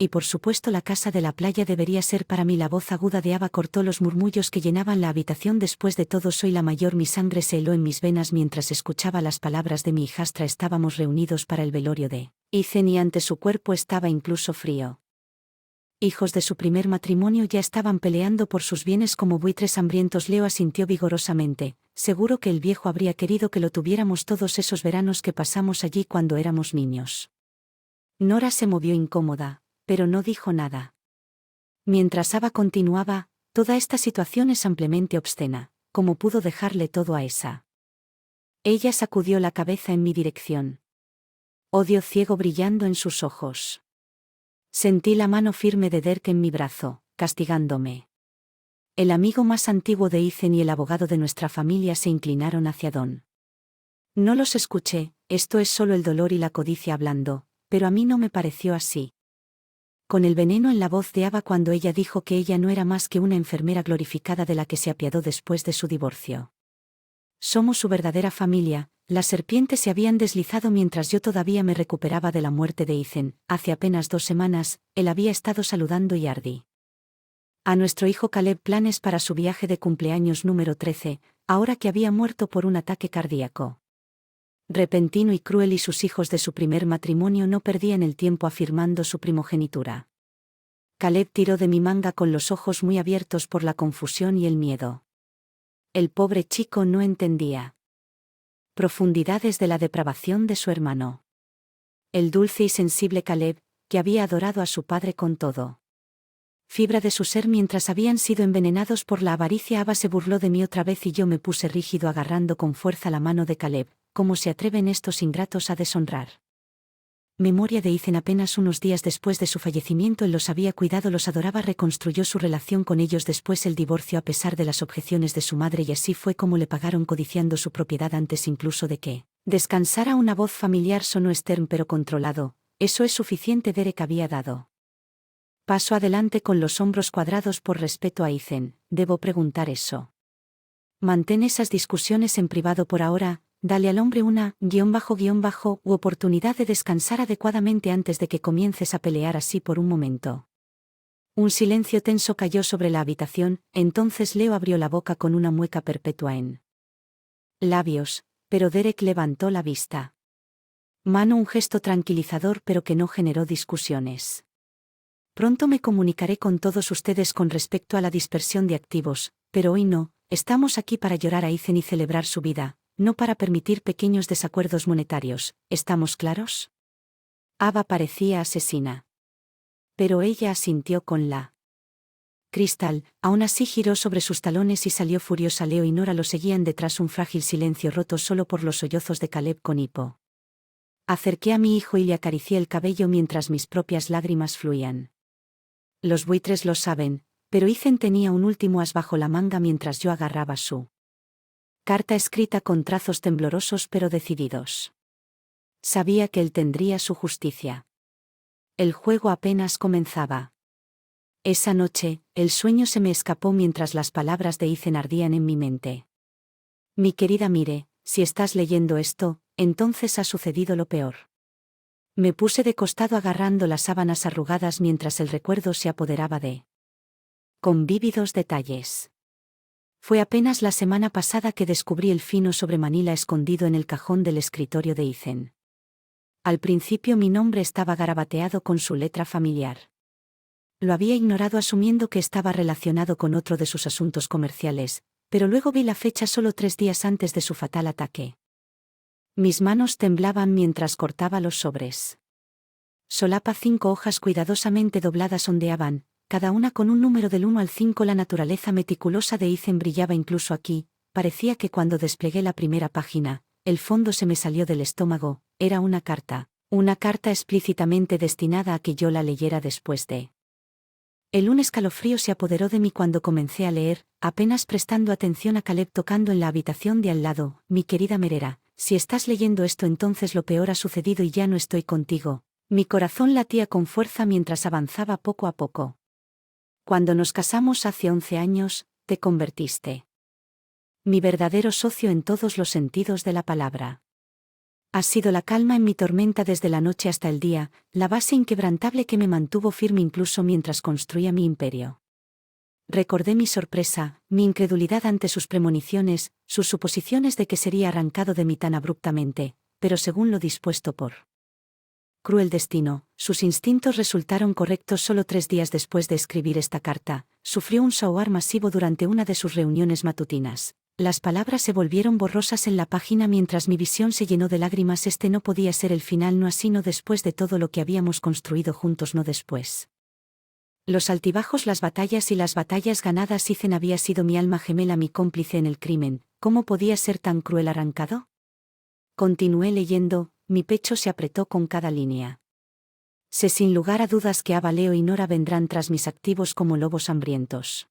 Y por supuesto la casa de la playa debería ser para mí. La voz aguda de Ava cortó los murmullos que llenaban la habitación. Después de todo soy la mayor. Mi sangre se heló en mis venas mientras escuchaba las palabras de mi hijastra. Estábamos reunidos para el velorio de Ethan y ante su cuerpo estaba incluso frío. Hijos de su primer matrimonio ya estaban peleando por sus bienes como buitres hambrientos. Leo asintió vigorosamente. Seguro que el viejo habría querido que lo tuviéramos todos esos veranos que pasamos allí cuando éramos niños. Nora se movió incómoda, pero no dijo nada. Mientras Ava continuaba, toda esta situación es ampliamente obscena. ¿Cómo pudo dejarle todo a esa? Ella sacudió la cabeza en mi dirección. Odio ciego brillando en sus ojos. Sentí la mano firme de Derek en mi brazo, castigándome. El amigo más antiguo de Ethan y el abogado de nuestra familia se inclinaron hacia Don. No los escuché, esto es solo el dolor y la codicia hablando, pero a mí no me pareció así. Con el veneno en la voz de Ava cuando ella dijo que ella no era más que una enfermera glorificada de la que se apiadó después de su divorcio. Somos su verdadera familia. Las serpientes se habían deslizado mientras yo todavía me recuperaba de la muerte de Ethan. Hace apenas 2 semanas, él había estado saludando y Ardi. A nuestro hijo Caleb planes para su viaje de cumpleaños número 13, ahora que había muerto por un ataque cardíaco. Repentino y cruel y sus hijos de su primer matrimonio no perdían el tiempo afirmando su primogenitura. Caleb tiró de mi manga con los ojos muy abiertos por la confusión y el miedo. El pobre chico no entendía. Profundidades de la depravación de su hermano. El dulce y sensible Caleb, que había adorado a su padre con todo. Fibra de su ser mientras habían sido envenenados por la avaricia. Ava se burló de mí otra vez y yo me puse rígido agarrando con fuerza la mano de Caleb. ¿Cómo se atreven estos ingratos a deshonrar? Memoria de Ethan. Apenas unos días después de su fallecimiento él los había cuidado, los adoraba, reconstruyó su relación con ellos después el divorcio a pesar de las objeciones de su madre y así fue como le pagaron codiciando su propiedad antes incluso de que descansara. Una voz familiar sonó stern pero controlado. Eso es suficiente. Derek había dado paso adelante con los hombros cuadrados. Por respeto a Ethan, debo preguntar eso. Mantén esas discusiones en privado por ahora. Dale al hombre una u oportunidad de descansar adecuadamente antes de que comiences a pelear así por un momento. Un silencio tenso cayó sobre la habitación, entonces Leo abrió la boca con una mueca perpetua en labios, pero Derek levantó la vista. Mano, un gesto tranquilizador pero que no generó discusiones. Pronto me comunicaré con todos ustedes con respecto a la dispersión de activos, pero hoy no, estamos aquí para llorar a Ethan y celebrar su vida. No para permitir pequeños desacuerdos monetarios, ¿estamos claros? Ava parecía asesina. Pero ella asintió con la cristal, aún así giró sobre sus talones y salió furiosa. Leo y Nora lo seguían detrás, un frágil silencio roto solo por los sollozos de Caleb con hipo. Acerqué a mi hijo y le acaricié el cabello mientras mis propias lágrimas fluían. Los buitres lo saben, pero Ethan tenía un último as bajo la manga mientras yo agarraba su carta escrita con trazos temblorosos pero decididos. Sabía que él tendría su justicia. El juego apenas comenzaba. Esa noche, el sueño se me escapó mientras las palabras de Ethan ardían en mi mente. Mi querida Mire, si estás leyendo esto, entonces ha sucedido lo peor. Me puse de costado agarrando las sábanas arrugadas mientras el recuerdo se apoderaba de con vívidos detalles. Fue apenas la semana pasada que descubrí el fino sobre Manila escondido en el cajón del escritorio de Ethan. Al principio mi nombre estaba garabateado con su letra familiar. Lo había ignorado asumiendo que estaba relacionado con otro de sus asuntos comerciales, pero luego vi la fecha solo 3 días antes de su fatal ataque. Mis manos temblaban mientras cortaba los sobres. Solapa 5 hojas cuidadosamente dobladas ondeaban, cada una con un número del 1 al 5. La naturaleza meticulosa de Ethan brillaba incluso aquí. Parecía que cuando desplegué la primera página, el fondo se me salió del estómago. Era una carta explícitamente destinada a que yo la leyera después de. Un escalofrío se apoderó de mí cuando comencé a leer, apenas prestando atención a Caleb tocando en la habitación de al lado. Mi querida Merera, si estás leyendo esto entonces lo peor ha sucedido y ya no estoy contigo. Mi corazón latía con fuerza mientras avanzaba poco a poco. Cuando nos casamos hace 11 años, te convertiste. Mi verdadero socio en todos los sentidos de la palabra. Has sido la calma en mi tormenta desde la noche hasta el día, la base inquebrantable que me mantuvo firme incluso mientras construía mi imperio. Recordé mi sorpresa, mi incredulidad ante sus premoniciones, sus suposiciones de que sería arrancado de mí tan abruptamente, pero según lo dispuesto por cruel destino, sus instintos resultaron correctos solo 3 días después de escribir esta carta. Sufrió un shock masivo durante una de sus reuniones matutinas. Las palabras se volvieron borrosas en la página mientras mi visión se llenó de lágrimas. Este no podía ser el final, no así, no después de todo lo que habíamos construido juntos, no después. Los altibajos, las batallas y las batallas ganadas. Ethan había sido mi alma gemela, mi cómplice en el crimen. ¿Cómo podía ser tan cruel arrancado? Continué leyendo, mi pecho se apretó con cada línea. Sé sin lugar a dudas que Ava, Leo y Nora vendrán tras mis activos como lobos hambrientos.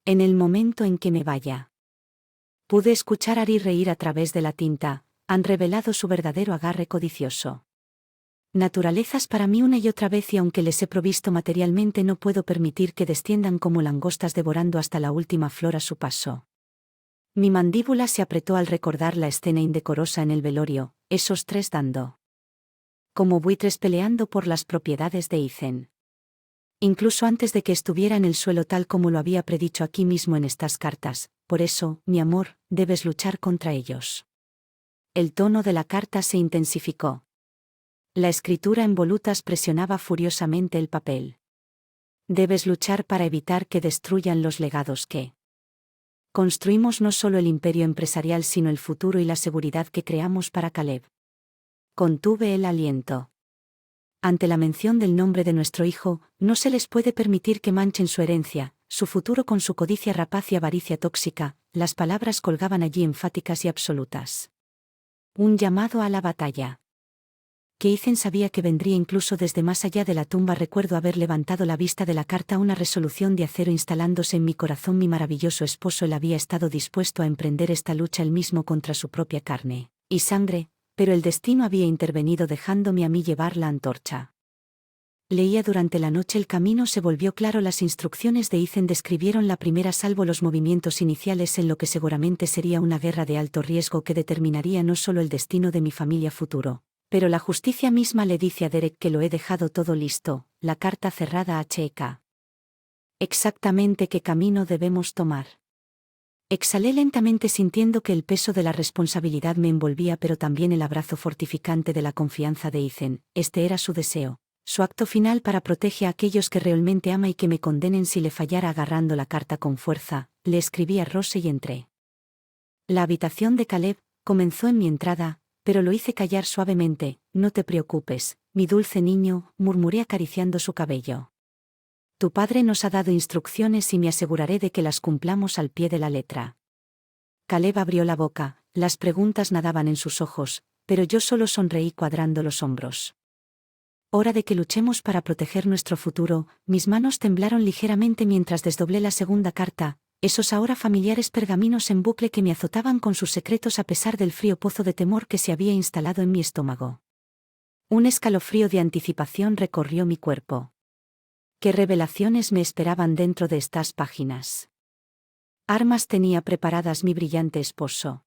En el momento en que me vaya. Pude escuchar a Ari reír a través de la tinta. Han revelado su verdadero agarre codicioso. Naturalezas para mí una y otra vez, y aunque les he provisto materialmente, no puedo permitir que desciendan como langostas devorando hasta la última flor a su paso. Mi mandíbula se apretó al recordar la escena indecorosa en el velorio, esos 3 dando como buitres peleando por las propiedades de Ethan. Incluso antes de que estuviera en el suelo, tal como lo había predicho aquí mismo en estas cartas. Por eso, mi amor, debes luchar contra ellos. El tono de la carta se intensificó. La escritura en volutas presionaba furiosamente el papel. Debes luchar para evitar que destruyan los legados que construimos, no solo el imperio empresarial, sino el futuro y la seguridad que creamos para Caleb. Contuve el aliento. Ante la mención del nombre de nuestro hijo, no se les puede permitir que manchen su herencia, su futuro con su codicia rapaz y avaricia tóxica. Las palabras colgaban allí enfáticas y absolutas. Un llamado a la batalla. Que Ethan sabía que vendría incluso desde más allá de la tumba. Recuerdo haber levantado la vista de la carta, una resolución de acero instalándose en mi corazón. Mi maravilloso esposo, él había estado dispuesto a emprender esta lucha él mismo contra su propia carne y sangre, pero el destino había intervenido dejándome a mí llevar la antorcha. Leía durante la noche, el camino se volvió claro. Las instrucciones de Ethan describieron la primera, salvo los movimientos iniciales, en lo que seguramente sería una guerra de alto riesgo que determinaría no solo el destino de mi familia futuro, pero la justicia misma. Le dice a Derek que lo he dejado todo listo, la carta cerrada a HK. Exactamente qué camino debemos tomar. Exhalé lentamente, sintiendo que el peso de la responsabilidad me envolvía, pero también el abrazo fortificante de la confianza de Ethan. Este era su deseo, su acto final para proteger a aquellos que realmente ama y que me condenen si le fallara. Agarrando la carta con fuerza, le escribí a Rose y entré. La habitación de Caleb comenzó en mi entrada, pero lo hice callar suavemente. No te preocupes, mi dulce niño, murmuré acariciando su cabello. Tu padre nos ha dado instrucciones y me aseguraré de que las cumplamos al pie de la letra. Caleb abrió la boca, las preguntas nadaban en sus ojos, pero yo solo sonreí cuadrando los hombros. Hora de que luchemos para proteger nuestro futuro. Mis manos temblaron ligeramente mientras desdoblé la segunda carta, esos ahora familiares pergaminos en bucle que me azotaban con sus secretos a pesar del frío pozo de temor que se había instalado en mi estómago. Un escalofrío de anticipación recorrió mi cuerpo. ¿Qué revelaciones me esperaban dentro de estas páginas? Armas tenía preparadas mi brillante esposo.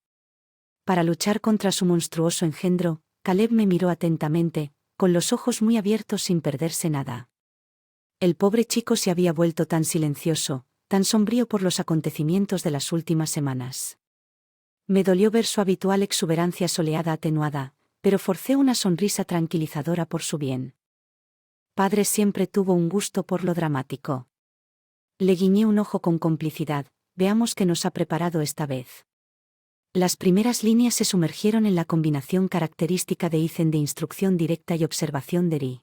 Para luchar contra su monstruoso engendro. Caleb me miró atentamente, con los ojos muy abiertos sin perderse nada. El pobre chico se había vuelto tan silencioso, tan sombrío por los acontecimientos de las últimas semanas. Me dolió ver su habitual exuberancia soleada atenuada, pero forcé una sonrisa tranquilizadora por su bien. Padre siempre tuvo un gusto por lo dramático. Le guiñé un ojo con complicidad. Veamos qué nos ha preparado esta vez. Las primeras líneas se sumergieron en la combinación característica de Ethan de instrucción directa y observación de Ri.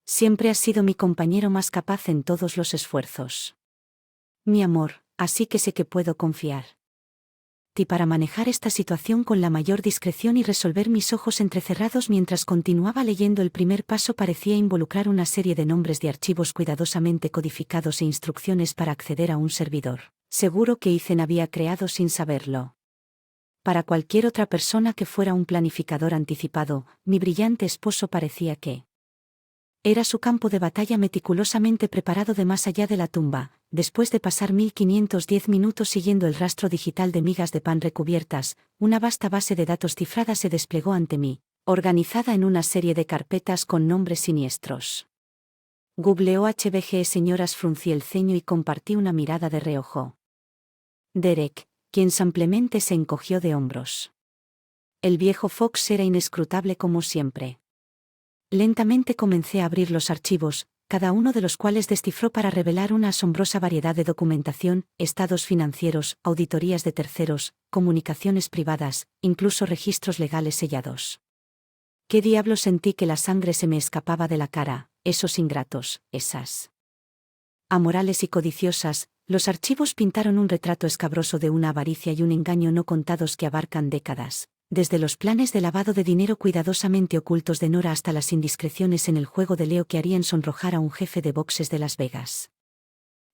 Siempre has sido mi compañero más capaz en todos los esfuerzos. Mi amor, así que sé que puedo confiar. Para manejar esta situación con la mayor discreción y resolver. Mis ojos entrecerrados mientras continuaba leyendo. El primer paso parecía involucrar una serie de nombres de archivos cuidadosamente codificados e instrucciones para acceder a un servidor. Seguro que Ethan había creado sin saberlo. Para cualquier otra persona que fuera un planificador anticipado, mi brillante esposo parecía que era su campo de batalla meticulosamente preparado de más allá de la tumba. después de pasar 1510 minutos siguiendo el rastro digital de migas de pan recubiertas, una vasta base de datos cifrada se desplegó ante mí, organizada en una serie de carpetas con nombres siniestros. Googleó HBG señoras, fruncí el ceño y compartí una mirada de reojo. Derek, quien simplemente se encogió de hombros. El viejo Fox era inescrutable como siempre. Lentamente comencé a abrir los archivos, cada uno de los cuales descifró para revelar una asombrosa variedad de documentación, estados financieros, auditorías de terceros, comunicaciones privadas, incluso registros legales sellados. ¿Qué diablos? Sentí que la sangre se me escapaba de la cara, esos ingratos, esas amorales y codiciosas. Los archivos pintaron un retrato escabroso de una avaricia y un engaño no contados que abarcan décadas, desde los planes de lavado de dinero cuidadosamente ocultos de Nora hasta las indiscreciones en el juego de Leo que harían sonrojar a un jefe de boxes de Las Vegas.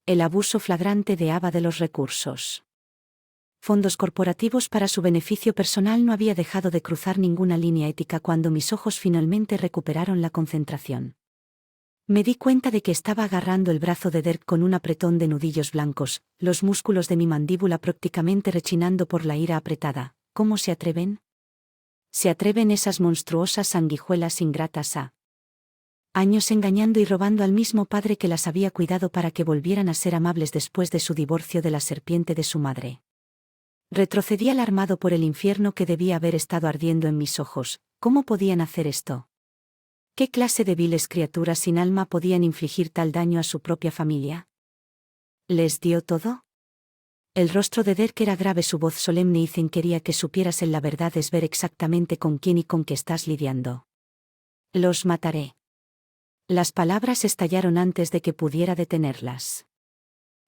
El abuso flagrante de Ava de los recursos. Fondos corporativos para su beneficio personal. No había dejado de cruzar ninguna línea ética cuando mis ojos finalmente recuperaron la concentración. Me di cuenta de que estaba agarrando el brazo de Derek con un apretón de nudillos blancos, los músculos de mi mandíbula prácticamente rechinando por la ira apretada. ¿Cómo se atreven? Se atreven esas monstruosas sanguijuelas ingratas a años engañando y robando al mismo padre que las había cuidado para que volvieran a ser amables después de su divorcio de la serpiente de su madre. Retrocedí alarmado por el infierno que debía haber estado ardiendo en mis ojos. ¿Cómo podían hacer esto? ¿Qué clase de viles criaturas sin alma podían infligir tal daño a su propia familia? ¿Les dio todo? El rostro de Derek era grave, su voz solemne. Ethan, quería que supieras la verdad es ver exactamente con quién y con qué estás lidiando. Los mataré. Las palabras estallaron antes de que pudiera detenerlas.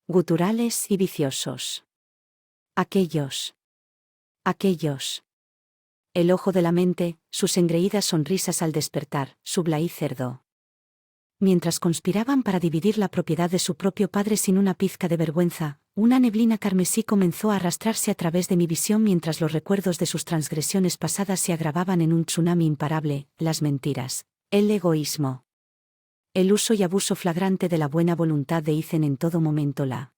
Guturales y viciosos. Aquellos. El ojo de la mente, sus engreídas sonrisas al despertar, su Blai cerdo. Mientras conspiraban para dividir la propiedad de su propio padre sin una pizca de vergüenza, una neblina carmesí comenzó a arrastrarse a través de mi visión mientras los recuerdos de sus transgresiones pasadas se agravaban en un tsunami imparable, las mentiras, el egoísmo. El uso y abuso flagrante de la buena voluntad de Ethan en todo momento. La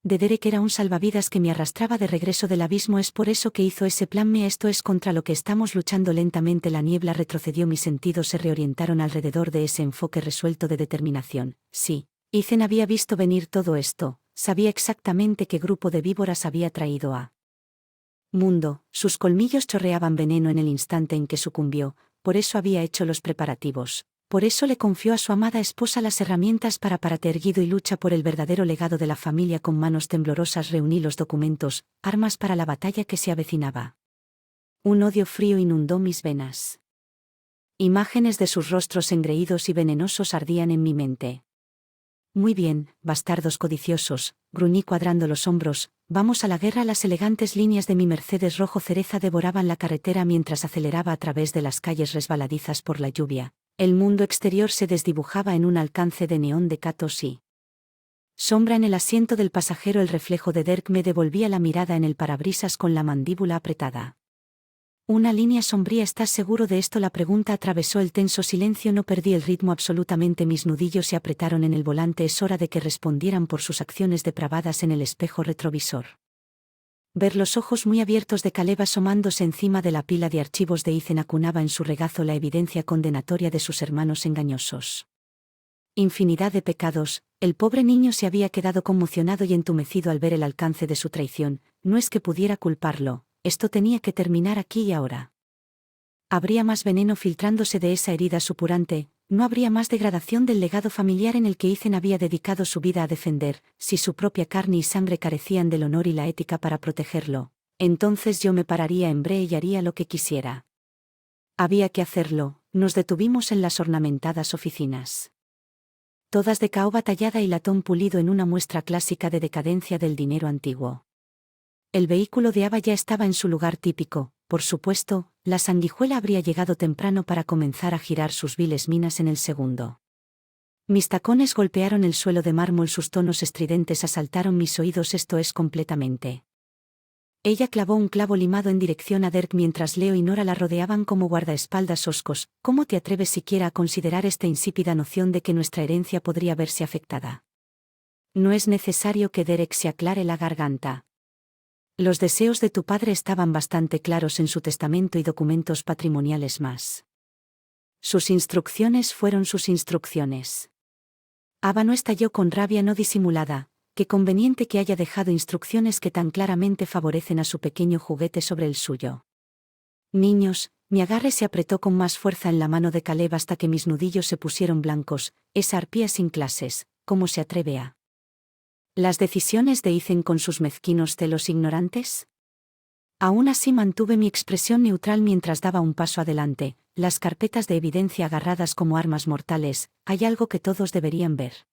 de Derek era un salvavidas que me arrastraba de regreso del abismo. Es por eso que hizo ese plan. Esto es contra lo que estamos luchando. Lentamente la niebla retrocedió, mis sentidos se reorientaron alrededor de ese enfoque resuelto de determinación. Sí, Ethan había visto venir todo esto, sabía exactamente qué grupo de víboras había traído a mundo, sus colmillos chorreaban veneno en el instante en que sucumbió, por eso había hecho los preparativos. Por eso le confió a su amada esposa las herramientas para erguido y lucha por el verdadero legado de la familia. Con manos temblorosas reuní los documentos, armas para la batalla que se avecinaba. Un odio frío inundó mis venas. Imágenes de sus rostros engreídos y venenosos ardían en mi mente. Muy bien, bastardos codiciosos, gruñí cuadrando los hombros, vamos a la guerra. Las elegantes líneas de mi Mercedes rojo cereza devoraban la carretera mientras aceleraba a través de las calles resbaladizas por la lluvia. El mundo exterior se desdibujaba en un alcance de neón de catos y sombra en el asiento del pasajero. El reflejo de Derek me devolvía la mirada en el parabrisas con la mandíbula apretada. Una línea sombría. ¿Estás seguro de esto? La pregunta atravesó el tenso silencio. No perdí el ritmo absolutamente. Mis nudillos se apretaron en el volante. Es hora de que respondieran por sus acciones depravadas. En el espejo retrovisor. Ver los ojos muy abiertos de Caleb asomándose encima de la pila de archivos de Ethan acunaba en su regazo la evidencia condenatoria de sus hermanos engañosos. Infinidad de pecados. El pobre niño se había quedado conmocionado y entumecido al ver el alcance de su traición. No es que pudiera culparlo, esto tenía que terminar aquí y ahora. Habría más veneno filtrándose de esa herida supurante, no habría más degradación del legado familiar en el que Ethan había dedicado su vida a defender. Si su propia carne y sangre carecían del honor y la ética para protegerlo, entonces yo me pararía en Bree y haría lo que quisiera. Había que hacerlo. Nos detuvimos en las ornamentadas oficinas. Todas de caoba tallada y latón pulido en una muestra clásica de decadencia del dinero antiguo. El vehículo de Ava ya estaba en su lugar típico. Por supuesto, la sanguijuela habría llegado temprano para comenzar a girar sus viles minas en el segundo. Mis tacones golpearon el suelo de mármol, sus tonos estridentes asaltaron mis oídos. Esto es completamente. Ella clavó un clavo limado en dirección a Derek mientras Leo y Nora la rodeaban como guardaespaldas hoscos. ¿Cómo te atreves siquiera a considerar esta insípida noción de que nuestra herencia podría verse afectada? No es necesario que Derek se aclare la garganta. Los deseos de tu padre estaban bastante claros en su testamento y documentos patrimoniales más. Sus instrucciones fueron sus instrucciones. Ava no estalló con rabia no disimulada. Qué conveniente que haya dejado instrucciones que tan claramente favorecen a su pequeño juguete sobre el suyo. Niños, mi agarre se apretó con más fuerza en la mano de Caleb hasta que mis nudillos se pusieron blancos. Esa arpía sin clases, ¿cómo se atreve a? ¿Las decisiones de Ethan con sus mezquinos celos ignorantes? Aún así mantuve mi expresión neutral mientras daba un paso adelante, las carpetas de evidencia agarradas como armas mortales. Hay algo que todos deberían ver.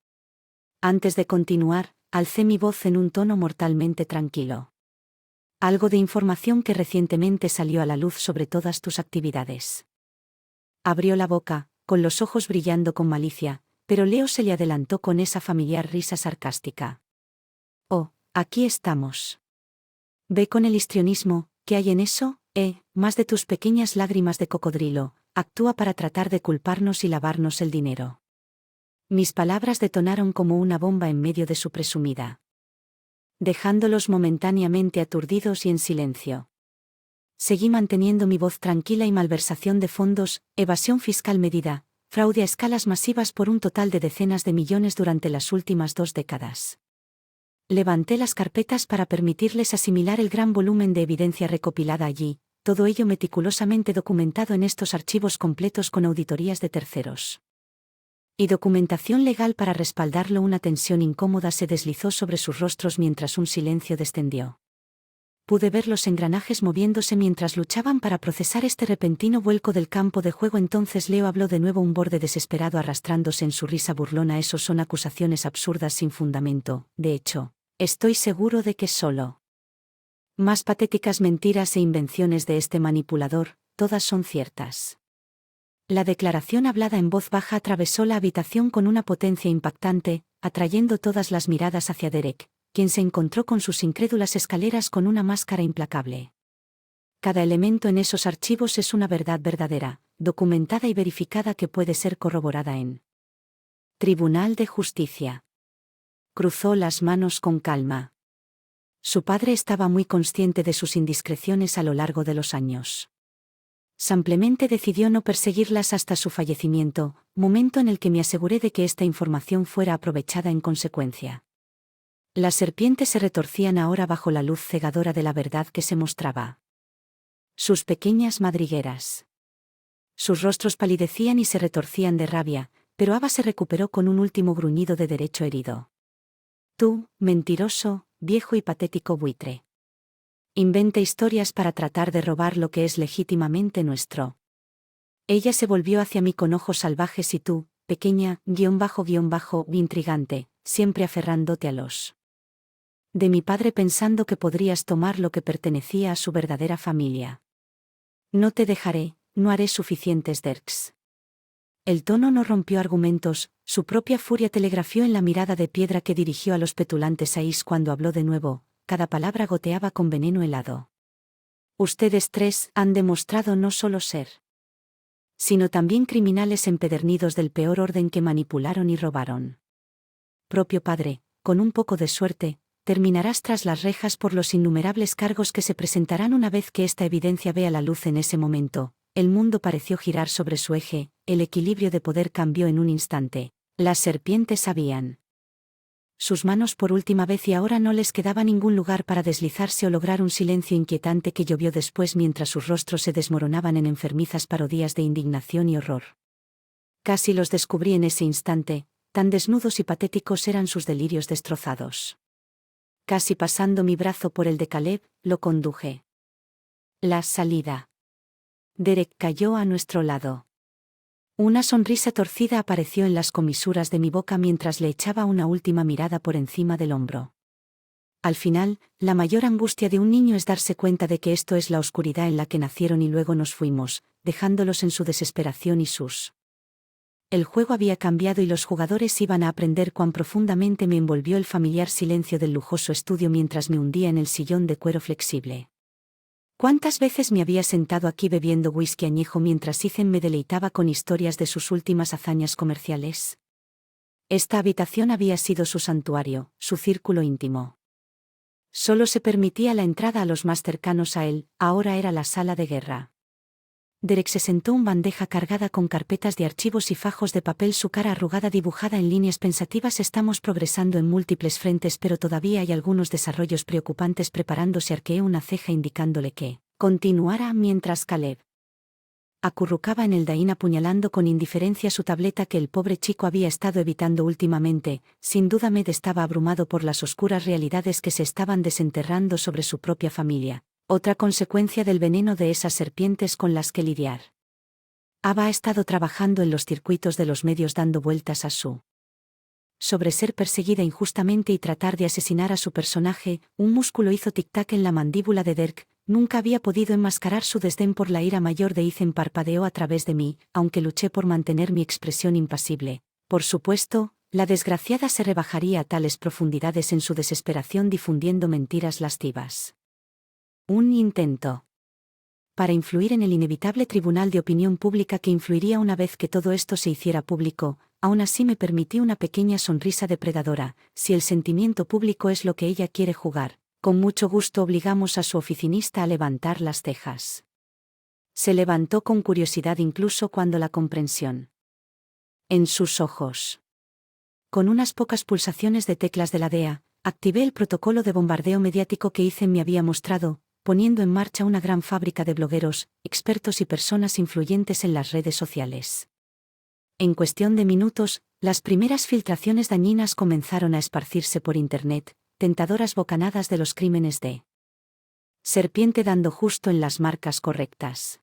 Antes de continuar, alcé mi voz en un tono mortalmente tranquilo. Algo de información que recientemente salió a la luz sobre todas tus actividades. Abrió la boca, con los ojos brillando con malicia, pero Leo se le adelantó con esa familiar risa sarcástica. Oh, aquí estamos. Ve con el histrionismo, ¿qué hay en eso? Más de tus pequeñas lágrimas de cocodrilo, actúa para tratar de culparnos y lavarnos el dinero. Mis palabras detonaron como una bomba en medio de su presumida. Dejándolos momentáneamente aturdidos y en silencio. Seguí manteniendo mi voz tranquila y malversación de fondos, evasión fiscal medida, fraude a escalas masivas por un total de decenas de millones durante las últimas 2 décadas. Levanté las carpetas para permitirles asimilar el gran volumen de evidencia recopilada allí, todo ello meticulosamente documentado en estos archivos completos con auditorías de terceros. Y documentación legal para respaldarlo. Una tensión incómoda se deslizó sobre sus rostros mientras un silencio descendió. Pude ver los engranajes moviéndose mientras luchaban para procesar este repentino vuelco del campo de juego. Entonces Leo habló de nuevo, un borde desesperado arrastrándose en su risa burlona. Esos son acusaciones absurdas sin fundamento. De hecho, estoy seguro de que solo más patéticas mentiras e invenciones de este manipulador, todas son ciertas. La declaración hablada en voz baja atravesó la habitación con una potencia impactante, atrayendo todas las miradas hacia Derek, quien se encontró con sus incrédulas escaleras con una máscara implacable. Cada elemento en esos archivos es una verdad verdadera, documentada y verificada que puede ser corroborada en Tribunal de Justicia. Cruzó las manos con calma. Su padre estaba muy consciente de sus indiscreciones a lo largo de los años. Simplemente decidió no perseguirlas hasta su fallecimiento, momento en el que me aseguré de que esta información fuera aprovechada en consecuencia. Las serpientes se retorcían ahora bajo la luz cegadora de la verdad que se mostraba. Sus pequeñas madrigueras. Sus rostros palidecían y se retorcían de rabia, pero Ava se recuperó con un último gruñido de derecho herido. Tú, mentiroso, viejo y patético buitre. Inventa historias para tratar de robar lo que es legítimamente nuestro. Ella se volvió hacia mí con ojos salvajes. Y tú, pequeña, intrigante, siempre aferrándote a los de mi padre pensando que podrías tomar lo que pertenecía a su verdadera familia. No te dejaré, no haré suficientes Derks. El tono no rompió argumentos, su propia furia telegrafió en la mirada de piedra que dirigió a los petulantes Ais cuando habló de nuevo. Cada palabra goteaba con veneno helado. Ustedes 3 han demostrado no solo ser, sino también criminales empedernidos del peor orden que manipularon y robaron. Propio padre, con un poco de suerte, terminarás tras las rejas por los innumerables cargos que se presentarán una vez que esta evidencia vea la luz. En ese momento, el mundo pareció girar sobre su eje, el equilibrio de poder cambió en un instante. Las serpientes sabían sus manos por última vez y ahora no les quedaba ningún lugar para deslizarse o lograr un silencio inquietante que llovió después mientras sus rostros se desmoronaban en enfermizas parodias de indignación y horror. Casi los descubrí en ese instante, tan desnudos y patéticos eran sus delirios destrozados. Casi pasando mi brazo por el de Caleb, lo conduje. La salida. Derek cayó a nuestro lado. Una sonrisa torcida apareció en las comisuras de mi boca mientras le echaba una última mirada por encima del hombro. Al final, la mayor angustia de un niño es darse cuenta de que esto es la oscuridad en la que nacieron y luego nos fuimos, dejándolos en su desesperación y sus. El juego había cambiado y los jugadores iban a aprender cuán profundamente me envolvió el familiar silencio del lujoso estudio mientras me hundía en el sillón de cuero flexible. ¿Cuántas veces me había sentado aquí bebiendo whisky añejo mientras Ethan me deleitaba con historias de sus últimas hazañas comerciales? Esta habitación había sido su santuario, su círculo íntimo. Solo se permitía la entrada a los más cercanos a él, ahora era la sala de guerra. Derek se sentó en bandeja cargada con carpetas de archivos y fajos de papel, su cara arrugada dibujada en líneas pensativas. Estamos progresando en múltiples frentes, pero todavía hay algunos desarrollos preocupantes preparándose. Arqueé una ceja indicándole que continuara mientras Caleb acurrucaba en el Dain apuñalando con indiferencia su tableta que el pobre chico había estado evitando últimamente. Sin duda Med estaba abrumado por las oscuras realidades que se estaban desenterrando sobre su propia familia, otra consecuencia del veneno de esas serpientes con las que lidiar. Ava ha estado trabajando en los circuitos de los medios dando vueltas a su sobre ser perseguida injustamente y tratar de asesinar a su personaje. Un músculo hizo tic-tac en la mandíbula de Derek. Nunca había podido enmascarar su desdén por la ira mayor de Ethan. Parpadeó a través de mí, aunque luché por mantener mi expresión impasible. Por supuesto, la desgraciada se rebajaría a tales profundidades en su desesperación difundiendo mentiras lascivas. Un intento para influir en el inevitable tribunal de opinión pública que influiría una vez que todo esto se hiciera público. Aún así me permití una pequeña sonrisa depredadora. Si el sentimiento público es lo que ella quiere jugar, con mucho gusto. Obligamos a su oficinista a levantar las cejas. Se levantó con curiosidad incluso cuando la comprensión en sus ojos. Con unas pocas pulsaciones de teclas de la DEA, activé el protocolo de bombardeo mediático que Ethan me había mostrado, poniendo en marcha una gran fábrica de blogueros, expertos y personas influyentes en las redes sociales. En cuestión de minutos, las primeras filtraciones dañinas comenzaron a esparcirse por Internet, tentadoras bocanadas de los crímenes de serpiente dando justo en las marcas correctas.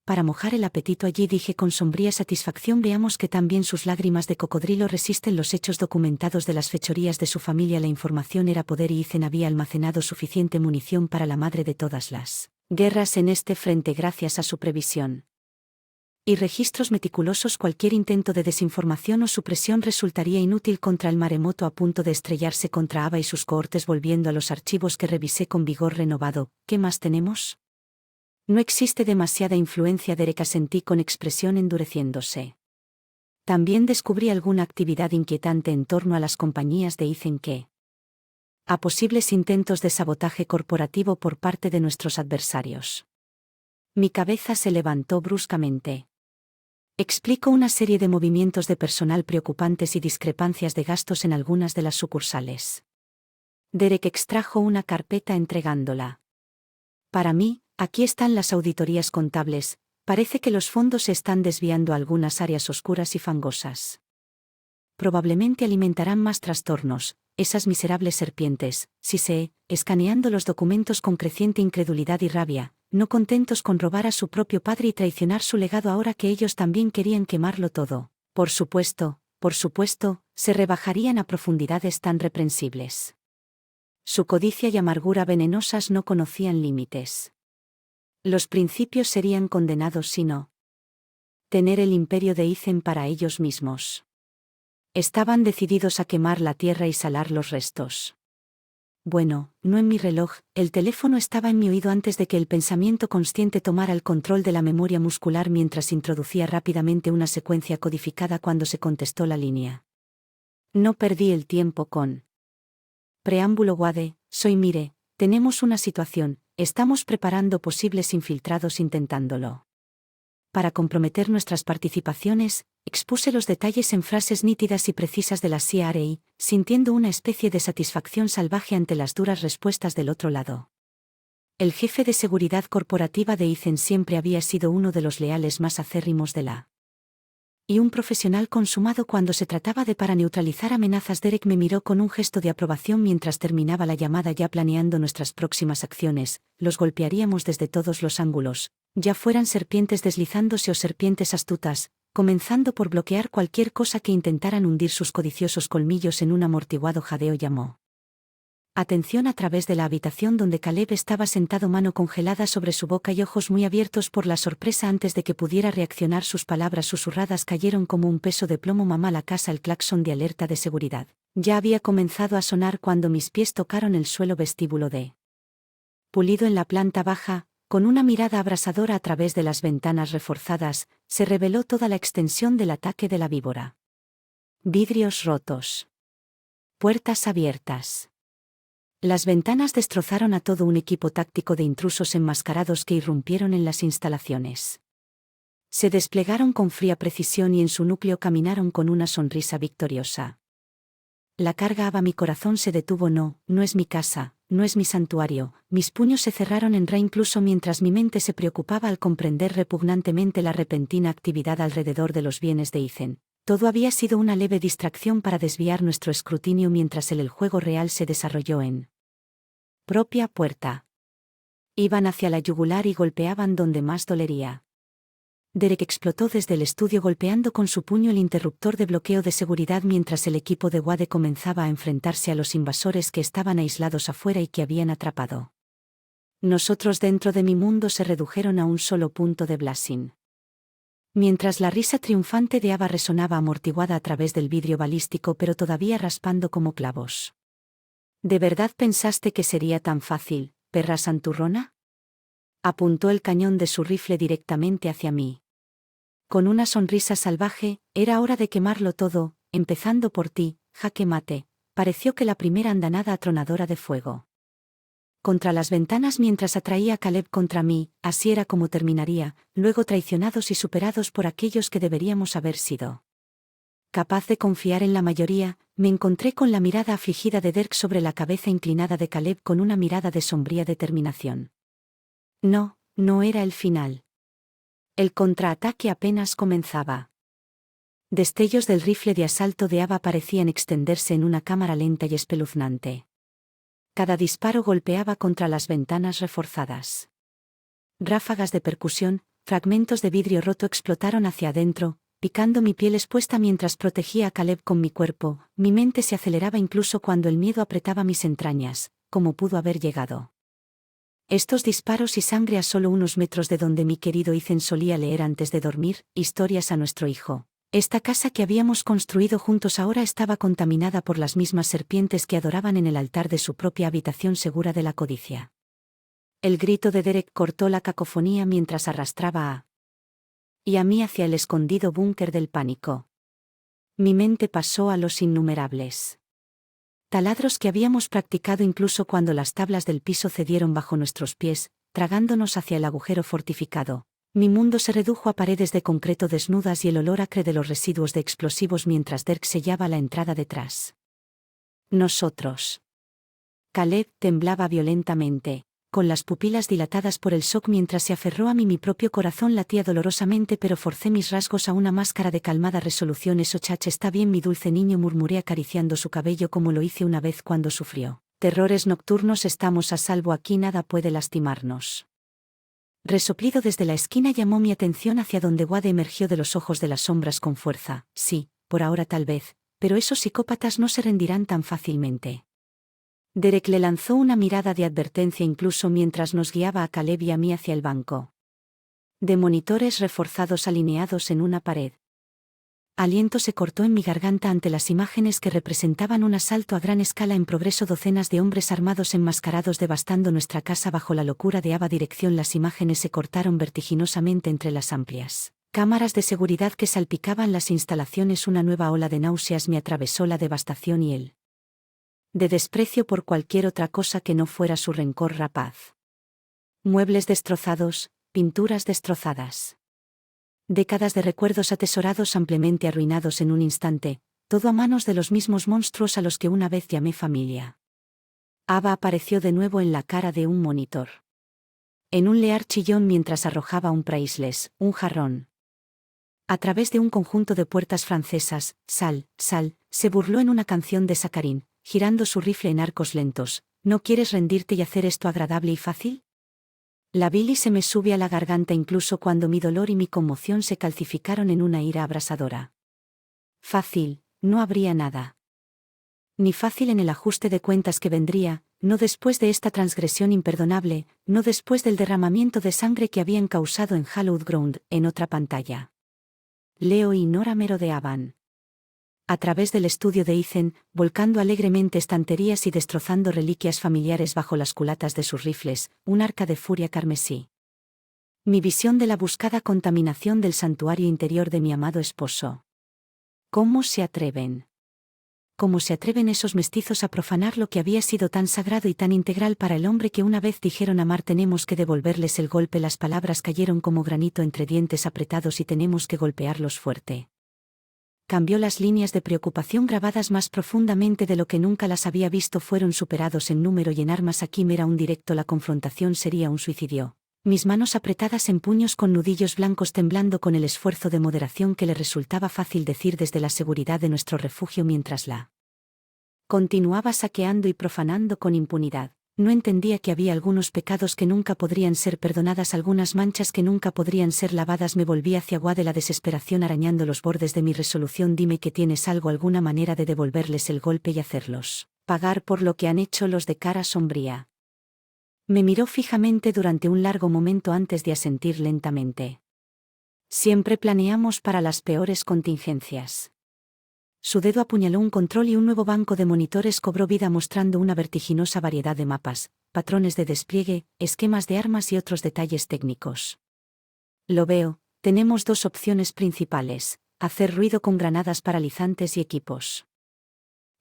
Para mojar el apetito allí dije con sombría satisfacción: veamos que también sus lágrimas de cocodrilo resisten los hechos documentados de las fechorías de su familia. La información era poder y Ethan había almacenado suficiente munición para la madre de todas las guerras en este frente gracias a su previsión y registros meticulosos. Cualquier intento de desinformación o supresión resultaría inútil contra el maremoto a punto de estrellarse contra Ava y sus cohortes. Volviendo a los archivos que revisé con vigor renovado, ¿qué más tenemos? No existe demasiada influencia. Derek, asentí con expresión endureciéndose. También descubrí alguna actividad inquietante en torno a las compañías de Ethan a posibles intentos de sabotaje corporativo por parte de nuestros adversarios. Mi cabeza se levantó bruscamente. Explico una serie de movimientos de personal preocupantes y discrepancias de gastos en algunas de las sucursales. Derek extrajo una carpeta entregándola. Para mí, aquí están las auditorías contables. Parece que los fondos se están desviando a algunas áreas oscuras y fangosas. Probablemente alimentarán más trastornos, esas miserables serpientes, sí sé, escaneando los documentos con creciente incredulidad y rabia, no contentos con robar a su propio padre y traicionar su legado ahora que ellos también querían quemarlo todo. Por supuesto, se rebajarían a profundidades tan reprensibles. Su codicia y amargura venenosas no conocían límites. Los principios serían condenados si no tener el imperio de Ethan para ellos mismos. Estaban decididos a quemar la tierra y salar los restos. Bueno, no en mi reloj. El teléfono estaba en mi oído antes de que el pensamiento consciente tomara el control de la memoria muscular mientras introducía rápidamente una secuencia codificada. Cuando se contestó la línea, no perdí el tiempo con preámbulo. Wade, soy Mire, tenemos una situación, estamos preparando posibles infiltrados intentándolo. Para comprometer nuestras participaciones, expuse los detalles en frases nítidas y precisas de la CIA, sintiendo una especie de satisfacción salvaje ante las duras respuestas del otro lado. El jefe de seguridad corporativa de Ethan siempre había sido uno de los leales más acérrimos de la y un profesional consumado cuando se trataba de neutralizar amenazas. Derek me miró con un gesto de aprobación mientras terminaba la llamada. Ya planeando nuestras próximas acciones, los golpearíamos desde todos los ángulos, ya fueran serpientes deslizándose o serpientes astutas, comenzando por bloquear cualquier cosa que intentaran hundir sus codiciosos colmillos en un amortiguado jadeo. Llamó atención a través de la habitación donde Caleb estaba sentado, mano congelada sobre su boca y ojos muy abiertos por la sorpresa. Antes de que pudiera reaccionar, sus palabras susurradas cayeron como un peso de plomo. Mamá, la casa. El claxon de alerta de seguridad ya había comenzado a sonar cuando mis pies tocaron el suelo. Vestíbulo de pulido en la planta baja. Con una mirada abrasadora a través de las ventanas reforzadas, se reveló toda la extensión del ataque de la víbora. Vidrios rotos. Puertas abiertas. Las ventanas destrozaron a todo un equipo táctico de intrusos enmascarados que irrumpieron en las instalaciones. Se desplegaron con fría precisión y en su núcleo caminaron con una sonrisa victoriosa. La carga a mi corazón se detuvo. No es mi casa, no es mi santuario. Mis puños se cerraron en ra incluso mientras mi mente se preocupaba al comprender repugnantemente la repentina actividad alrededor de los bienes de Ethan. Todo había sido una leve distracción para desviar nuestro escrutinio mientras el juego real se desarrolló en propia puerta. Iban hacia la yugular y golpeaban donde más dolería. Derek explotó desde el estudio golpeando con su puño el interruptor de bloqueo de seguridad mientras el equipo de Wade comenzaba a enfrentarse a los invasores que estaban aislados afuera y que habían atrapado. Nosotros dentro de mi mundo se redujeron a un solo punto de blasting. Mientras la risa triunfante de Ava resonaba amortiguada a través del vidrio balístico pero todavía raspando como clavos. ¿De verdad pensaste que sería tan fácil, perra santurrona? Apuntó el cañón de su rifle directamente hacia mí. Con una sonrisa salvaje, era hora de quemarlo todo, empezando por ti, jaque mate, pareció que la primera andanada atronadora de fuego. Contra las ventanas mientras atraía a Caleb contra mí, así era como terminaría, luego traicionados y superados por aquellos que deberíamos haber sido. Capaz de confiar en la mayoría, me encontré con la mirada afligida de Derek sobre la cabeza inclinada de Caleb con una mirada de sombría determinación. No era el final. El contraataque apenas comenzaba. Destellos del rifle de asalto de Ava parecían extenderse en una cámara lenta y espeluznante. Cada disparo golpeaba contra las ventanas reforzadas. Ráfagas de percusión, fragmentos de vidrio roto explotaron hacia adentro, picando mi piel expuesta mientras protegía a Caleb con mi cuerpo. Mi mente se aceleraba incluso cuando el miedo apretaba mis entrañas. ¿Cómo pudo haber llegado? Estos disparos y sangre a solo unos metros de donde mi querido Ethan solía leer antes de dormir, historias a nuestro hijo. Esta casa que habíamos construido juntos ahora estaba contaminada por las mismas serpientes que adoraban en el altar de su propia habitación segura de la codicia. El grito de Derek cortó la cacofonía mientras arrastraba a mí hacia el escondido búnker del pánico. Mi mente pasó a los innumerables taladros que habíamos practicado incluso cuando las tablas del piso cedieron bajo nuestros pies, tragándonos hacia el agujero fortificado. Mi mundo se redujo a paredes de concreto desnudas y el olor acre de los residuos de explosivos mientras Derek sellaba la entrada detrás. Nosotros. Caleb temblaba violentamente, con las pupilas dilatadas por el shock mientras se aferró a mí. Mi propio corazón latía dolorosamente pero forcé mis rasgos a una máscara de calmada resolución. Eso chach está bien mi dulce niño, murmuré acariciando su cabello como lo hice una vez cuando sufrió terrores nocturnos. Estamos a salvo aquí, nada puede lastimarnos. Resoplido desde la esquina llamó mi atención hacia donde Wade emergió de los ojos de las sombras con fuerza. Sí, por ahora tal vez, pero esos psicópatas no se rendirán tan fácilmente. Derek le lanzó una mirada de advertencia incluso mientras nos guiaba a Caleb y a mí hacia el banco de monitores reforzados alineados en una pared. Aliento se cortó en mi garganta ante las imágenes que representaban un asalto a gran escala en progreso. Docenas de hombres armados enmascarados devastando nuestra casa bajo la locura de Ava. Dirección. Las imágenes se cortaron vertiginosamente entre las amplias cámaras de seguridad que salpicaban las instalaciones. Una nueva ola de náuseas me atravesó. La devastación y el de desprecio por cualquier otra cosa que no fuera su rencor rapaz. Muebles destrozados, pinturas destrozadas. Décadas de recuerdos atesorados ampliamente arruinados en un instante, todo a manos de los mismos monstruos a los que una vez llamé familia. Ava apareció de nuevo en la cara de un monitor. En un lear chillón mientras arrojaba un priceless, un jarrón. A través de un conjunto de puertas francesas, Sal, se burló en una canción de Saccharine, girando su rifle en arcos lentos. ¿No quieres rendirte y hacer esto agradable y fácil? La bilis se me sube a la garganta incluso cuando mi dolor y mi conmoción se calcificaron en una ira abrasadora. Fácil, no habría nada. Ni fácil en el ajuste de cuentas que vendría, no después de esta transgresión imperdonable, no después del derramamiento de sangre que habían causado en Hallowed Ground. En otra pantalla, Leo y Nora merodeaban a través del estudio de Ethan, volcando alegremente estanterías y destrozando reliquias familiares bajo las culatas de sus rifles, un arca de furia carmesí. Mi visión de la buscada contaminación del santuario interior de mi amado esposo. ¿Cómo se atreven? ¿Cómo se atreven esos mestizos a profanar lo que había sido tan sagrado y tan integral para el hombre que una vez dijeron amar? Tenemos que devolverles el golpe. Las palabras cayeron como granito entre dientes apretados y tenemos que golpearlos fuerte. Cambió las líneas de preocupación grabadas más profundamente de lo que nunca las había visto. Fueron superados en número y en armas. Aquí era un directo. La confrontación sería un suicidio. Mis manos apretadas en puños con nudillos blancos temblando con el esfuerzo de moderación que le resultaba fácil decir desde la seguridad de nuestro refugio mientras la continuaba saqueando y profanando con impunidad. No entendía que había algunos pecados que nunca podrían ser perdonadas, algunas manchas que nunca podrían ser lavadas. Me volví hacia Gua de la desesperación arañando los bordes de mi resolución. Dime que tienes alguna manera de devolverles el golpe y hacerlos pagar por lo que han hecho. Los de cara sombría me miró fijamente durante un largo momento antes de asentir lentamente. Siempre planeamos para las peores contingencias. Su dedo apuñaló un control y un nuevo banco de monitores cobró vida mostrando una vertiginosa variedad de mapas, patrones de despliegue, esquemas de armas y otros detalles técnicos. Lo veo, tenemos dos opciones principales: hacer ruido con granadas paralizantes y equipos.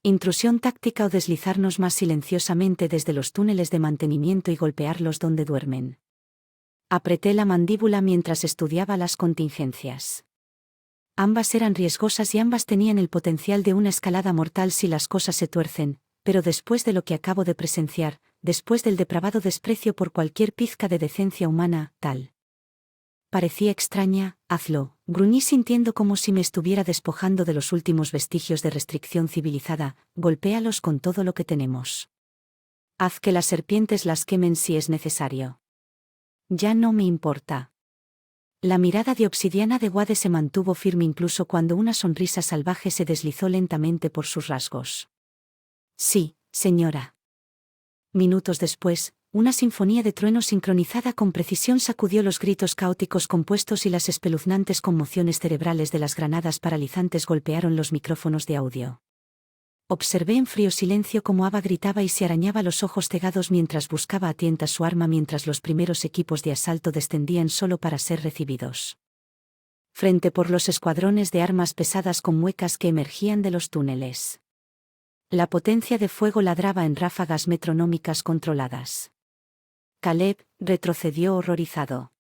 Intrusión táctica o deslizarnos más silenciosamente desde los túneles de mantenimiento y golpearlos donde duermen. Apreté la mandíbula mientras estudiaba las contingencias. Ambas eran riesgosas y ambas tenían el potencial de una escalada mortal si las cosas se tuercen, pero después de lo que acabo de presenciar, después del depravado desprecio por cualquier pizca de decencia humana, tal parecía extraña, hazlo, gruñí sintiendo como si me estuviera despojando de los últimos vestigios de restricción civilizada. Golpéalos con todo lo que tenemos. Haz que las serpientes las quemen si es necesario. Ya no me importa. La mirada de obsidiana de Wade se mantuvo firme incluso cuando una sonrisa salvaje se deslizó lentamente por sus rasgos. Sí, señora. Minutos después, una sinfonía de trueno sincronizada con precisión sacudió los gritos caóticos compuestos y las espeluznantes conmociones cerebrales de las granadas paralizantes golpearon los micrófonos de audio. Observé en frío silencio cómo Ava gritaba y se arañaba los ojos cegados mientras buscaba a tientas su arma mientras los primeros equipos de asalto descendían solo para ser recibidos. Frente por los escuadrones de armas pesadas con muecas que emergían de los túneles. La potencia de fuego ladraba en ráfagas metronómicas controladas. Caleb retrocedió horrorizado.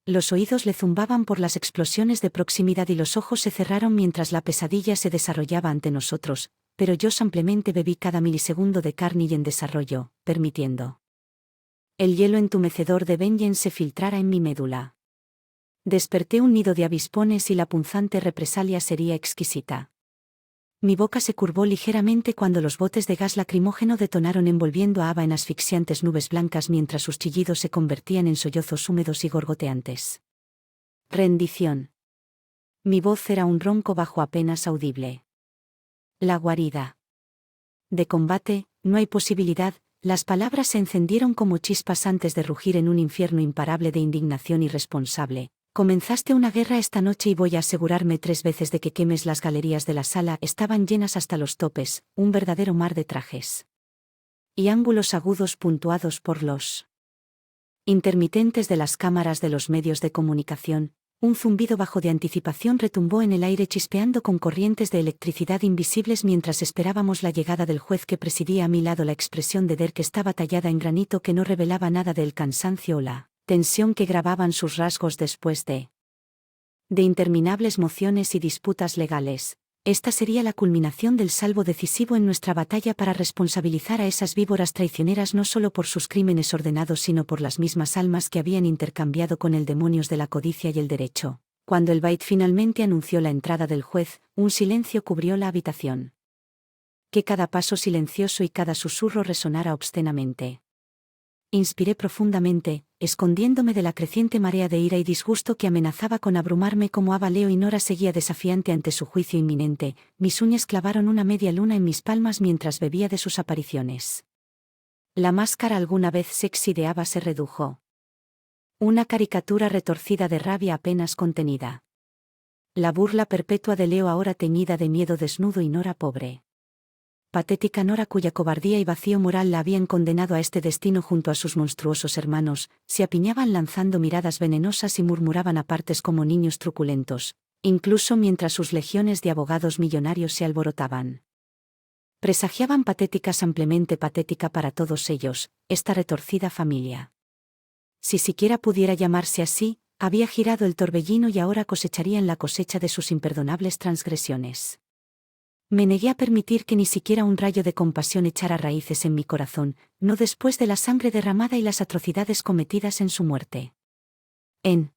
Los oídos le zumbaban por las explosiones de proximidad y los ojos se cerraron mientras la pesadilla se desarrollaba ante nosotros, pero yo simplemente bebí cada milisegundo de Carnage en desarrollo, permitiendo el hielo entumecedor de Vengeance se filtrara en mi médula. Desperté un nido de avispones y la punzante represalia sería exquisita. Mi boca se curvó ligeramente cuando los botes de gas lacrimógeno detonaron envolviendo a Ava en asfixiantes nubes blancas mientras sus chillidos se convertían en sollozos húmedos y gorgoteantes. Rendición. Mi voz era un ronco bajo apenas audible. La guarida. De combate, no hay posibilidad. Las palabras se encendieron como chispas antes de rugir en un infierno imparable de indignación irresponsable. Comenzaste una guerra esta noche y voy a asegurarme 3 veces de que quemes. Las galerías de la sala estaban llenas hasta los topes, un verdadero mar de trajes y ángulos agudos puntuados por los intermitentes de las cámaras de los medios de comunicación. Un zumbido bajo de anticipación retumbó en el aire chispeando con corrientes de electricidad invisibles mientras esperábamos la llegada del juez que presidía a mi lado. La expresión de Derek estaba tallada en granito que no revelaba nada del cansancio o la tensión que grababan sus rasgos después de interminables mociones y disputas legales. Esta sería la culminación del salvo decisivo en nuestra batalla para responsabilizar a esas víboras traicioneras no solo por sus crímenes ordenados sino por las mismas almas que habían intercambiado con el demonios de la codicia y el derecho. Cuando el Bait finalmente anunció la entrada del juez, un silencio cubrió la habitación. Que cada paso silencioso y cada susurro resonara obscenamente. Inspiré profundamente, escondiéndome de la creciente marea de ira y disgusto que amenazaba con abrumarme. Como Ava, Leo y Nora seguía desafiante ante su juicio inminente. Mis uñas clavaron una media luna en mis palmas mientras bebía de sus apariciones. La máscara alguna vez sexy de Ava se redujo. Una caricatura retorcida de rabia apenas contenida. La burla perpetua de Leo ahora teñida de miedo desnudo y Nora pobre. Patética Nora cuya cobardía y vacío moral la habían condenado a este destino junto a sus monstruosos hermanos, se apiñaban lanzando miradas venenosas y murmuraban a partes como niños truculentos. incluso mientras sus legiones de abogados millonarios se alborotaban. Presagiaban ampliamente patética para todos ellos, esta retorcida familia. Si siquiera pudiera llamarse así, había girado el torbellino y ahora cosecharían la cosecha de sus imperdonables transgresiones. Me negué a permitir que ni siquiera un rayo de compasión echara raíces en mi corazón, no después de la sangre derramada y las atrocidades cometidas en su muerte. En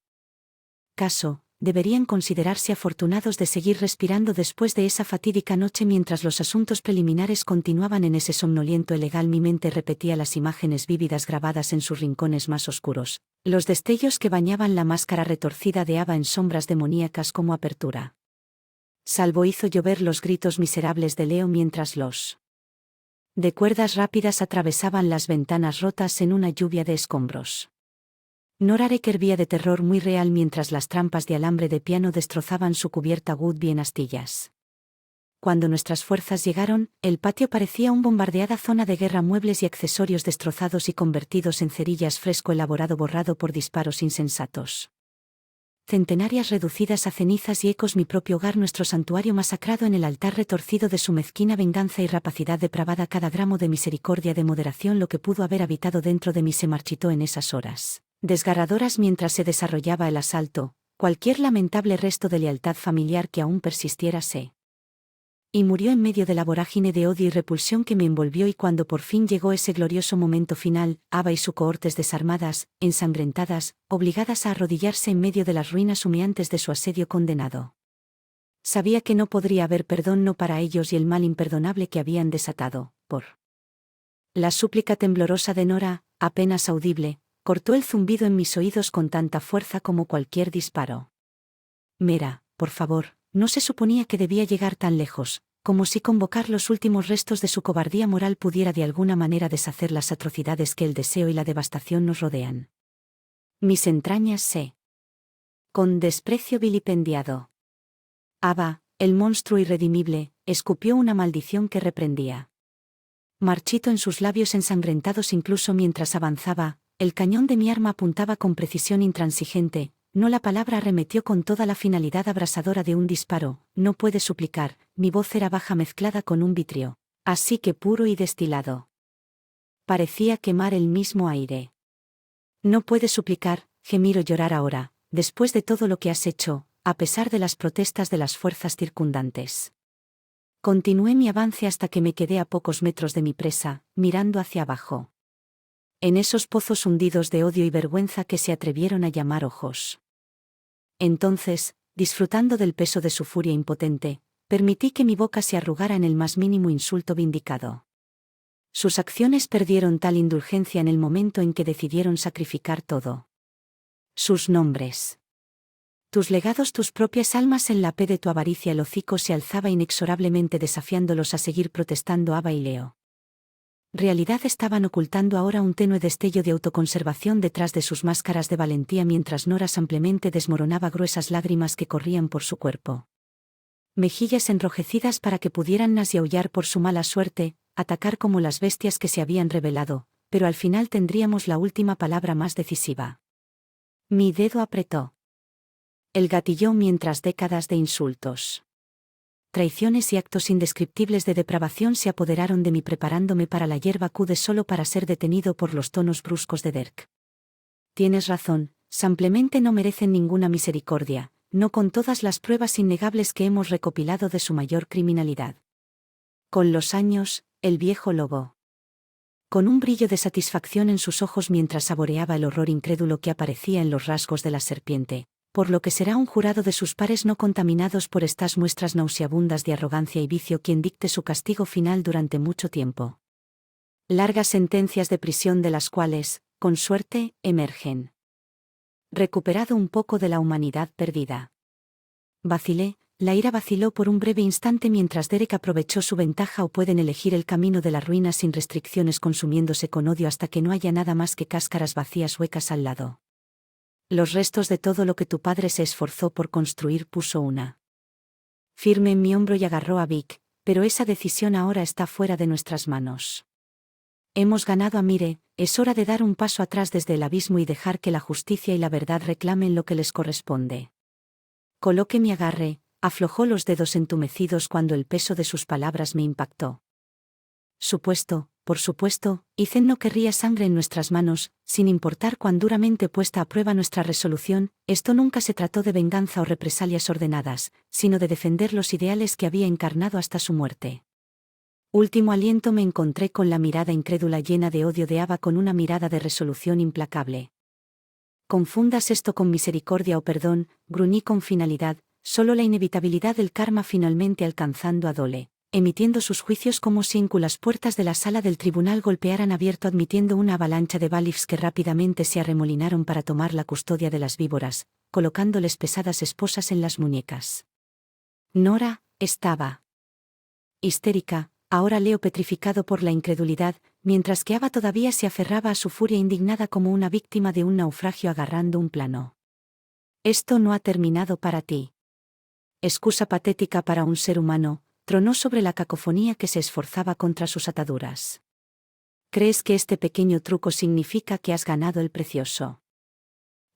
caso, deberían considerarse afortunados de seguir respirando después de esa fatídica noche mientras los asuntos preliminares continuaban en ese somnoliento elegal. Mi mente repetía las imágenes vívidas grabadas en sus rincones más oscuros, los destellos que bañaban la máscara retorcida de Ava en sombras demoníacas como apertura. Salvo hizo llover los gritos miserables de Leo mientras los de cuerdas rápidas atravesaban las ventanas rotas en una lluvia de escombros. Norarek hervía de terror muy real mientras las trampas de alambre de piano destrozaban su cubierta Woodbine en astillas. Cuando nuestras fuerzas llegaron, el patio parecía una bombardeada zona de guerra, muebles y accesorios destrozados y convertidos en cerillas, fresco elaborado borrado por disparos insensatos. Centenarias reducidas a cenizas y ecos, mi propio hogar, nuestro santuario masacrado en el altar retorcido de su mezquina venganza y rapacidad depravada. Cada gramo de misericordia, de moderación, lo que pudo haber habitado dentro de mí se marchitó en esas horas desgarradoras mientras se desarrollaba el asalto. Cualquier lamentable resto de lealtad familiar que aún persistiera y murió en medio de la vorágine de odio y repulsión que me envolvió. Y cuando por fin llegó ese glorioso momento final, Ava y su cohortes desarmadas, ensangrentadas, obligadas a arrodillarse en medio de las ruinas humeantes de su asedio condenado. Sabía que no podría haber perdón, no para ellos y el mal imperdonable que habían desatado, por la súplica temblorosa de Nora, apenas audible, cortó el zumbido en mis oídos con tanta fuerza como cualquier disparo. Mera, por favor, no se suponía que debía llegar tan lejos, como si convocar los últimos restos de su cobardía moral pudiera de alguna manera deshacer las atrocidades que el deseo y la devastación nos rodean. Mis entrañas con desprecio vilipendiado. Ava, el monstruo irredimible, escupió una maldición que reprendía. Marchito en sus labios ensangrentados incluso mientras avanzaba, el cañón de mi arma apuntaba con precisión intransigente. No, la palabra arremetió con toda la finalidad abrasadora de un disparo. No puede suplicar, mi voz era baja mezclada con un vitrio, así que puro y destilado. Parecía quemar el mismo aire. No puede suplicar, gemir o llorar ahora, después de todo lo que has hecho, a pesar de las protestas de las fuerzas circundantes. Continué mi avance hasta que me quedé a pocos metros de mi presa, mirando hacia abajo. En esos pozos hundidos de odio y vergüenza que se atrevieron a llamar ojos. Entonces, disfrutando del peso de su furia impotente, permití que mi boca se arrugara en el más mínimo insulto vindicado. Sus acciones perdieron tal indulgencia en el momento en que decidieron sacrificar todo. Sus nombres. Tus legados, tus propias almas en la P de tu avaricia. El hocico se alzaba inexorablemente desafiándolos a seguir protestando. Ava y Leo. Realidad estaban ocultando ahora un tenue destello de autoconservación detrás de sus máscaras de valentía mientras Nora ampliamente desmoronaba gruesas lágrimas que corrían por su cuerpo. Mejillas enrojecidas para que pudieran nas y aullar por su mala suerte, atacar como las bestias que se habían revelado, pero al final tendríamos la última palabra más decisiva. Mi dedo apretó el gatillo mientras décadas de insultos, traiciones y actos indescriptibles de depravación se apoderaron de mí preparándome para la hierba acude solo para ser detenido por los tonos bruscos de Dirk. Tienes razón, simplemente no merecen ninguna misericordia, no con todas las pruebas innegables que hemos recopilado de su mayor criminalidad. Con los años, el viejo lobo, con un brillo de satisfacción en sus ojos mientras saboreaba el horror incrédulo que aparecía en los rasgos de la serpiente, por lo que será un jurado de sus pares no contaminados por estas muestras nauseabundas de arrogancia y vicio quien dicte su castigo final durante mucho tiempo. Largas sentencias de prisión de las cuales, con suerte, emergen. Recuperado un poco de la humanidad perdida. Vacilé, la ira vaciló por un breve instante mientras Derek aprovechó su ventaja o pueden elegir el camino de la ruina sin restricciones consumiéndose con odio hasta que no haya nada más que cáscaras vacías huecas al lado. Los restos de todo lo que tu padre se esforzó por construir puso una firme en mi hombro y agarró a Vic, pero esa decisión ahora está fuera de nuestras manos. Hemos ganado a Mire, es hora de dar un paso atrás desde el abismo y dejar que la justicia y la verdad reclamen lo que les corresponde. Coloqué mi agarre, aflojó los dedos entumecidos cuando el peso de sus palabras me impactó. Por supuesto, Ethan no querría sangre en nuestras manos, sin importar cuán duramente puesta a prueba nuestra resolución. Esto nunca se trató de venganza o represalias ordenadas, sino de defender los ideales que había encarnado hasta su muerte. Último aliento me encontré con la mirada incrédula llena de odio de Ava, con una mirada de resolución implacable. Confundas esto con misericordia o perdón, gruñí con finalidad, solo la inevitabilidad del karma finalmente alcanzando a Dole, emitiendo sus juicios como si las puertas de la sala del tribunal golpearan abierto, admitiendo una avalancha de Balifs que rápidamente se arremolinaron para tomar la custodia de las víboras, colocándoles pesadas esposas en las muñecas. Nora estaba histérica, ahora Leo petrificado por la incredulidad, mientras que Ava todavía se aferraba a su furia indignada como una víctima de un naufragio agarrando un plano. Esto no ha terminado para ti. Excusa patética para un ser humano, tronó sobre la cacofonía que se esforzaba contra sus ataduras. ¿Crees que este pequeño truco significa que has ganado el precioso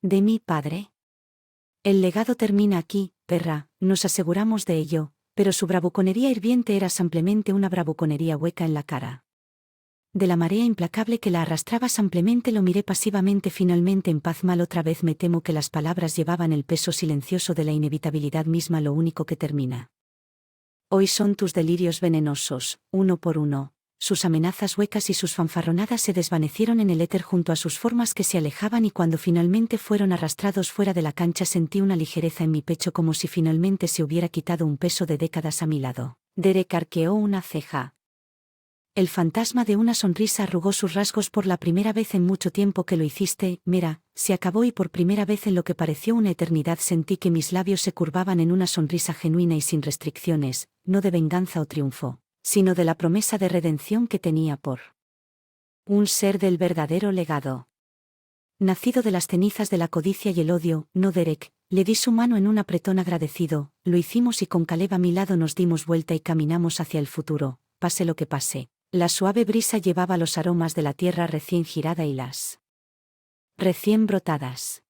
de mi padre? El legado termina aquí, perra, nos aseguramos de ello, pero su bravuconería hirviente era simplemente una bravuconería hueca en la cara. De la marea implacable que la arrastraba simplemente lo miré pasivamente, finalmente en paz. Mal otra vez me temo que las palabras llevaban el peso silencioso de la inevitabilidad misma, lo único que termina. Hoy son tus delirios venenosos, uno por uno. Sus amenazas huecas y sus fanfarronadas se desvanecieron en el éter junto a sus formas que se alejaban, y cuando finalmente fueron arrastrados fuera de la cancha sentí una ligereza en mi pecho, como si finalmente se hubiera quitado un peso de décadas a mi lado. Derek arqueó una ceja. El fantasma de una sonrisa arrugó sus rasgos. Por la primera vez en mucho tiempo que lo hiciste, Mera, se acabó, y por primera vez en lo que pareció una eternidad sentí que mis labios se curvaban en una sonrisa genuina y sin restricciones, no de venganza o triunfo, sino de la promesa de redención que tenía por un ser del verdadero legado. Nacido de las cenizas de la codicia y el odio, no Derek, le di su mano en un apretón agradecido, lo hicimos y con Caleb a mi lado nos dimos vuelta y caminamos hacia el futuro, pase lo que pase. La suave brisa llevaba los aromas de la tierra recién girada y las recién brotadas,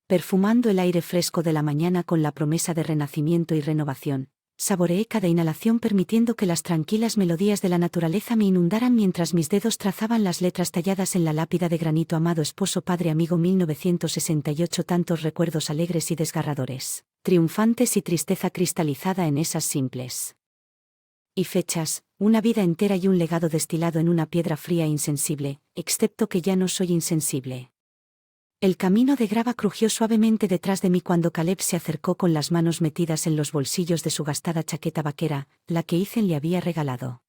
perfumando el aire fresco de la mañana con la promesa de renacimiento y renovación. Saboreé cada inhalación, permitiendo que las tranquilas melodías de la naturaleza me inundaran mientras mis dedos trazaban las letras talladas en la lápida de granito. Amado esposo, padre, amigo, 1968. Tantos recuerdos alegres y desgarradores, triunfantes y tristeza cristalizada en esas simples y fechas, una vida entera y un legado destilado en una piedra fría e insensible, excepto que ya no soy insensible. El camino de grava crujió suavemente detrás de mí cuando Caleb se acercó con las manos metidas en los bolsillos de su gastada chaqueta vaquera, la que Ethan le había regalado.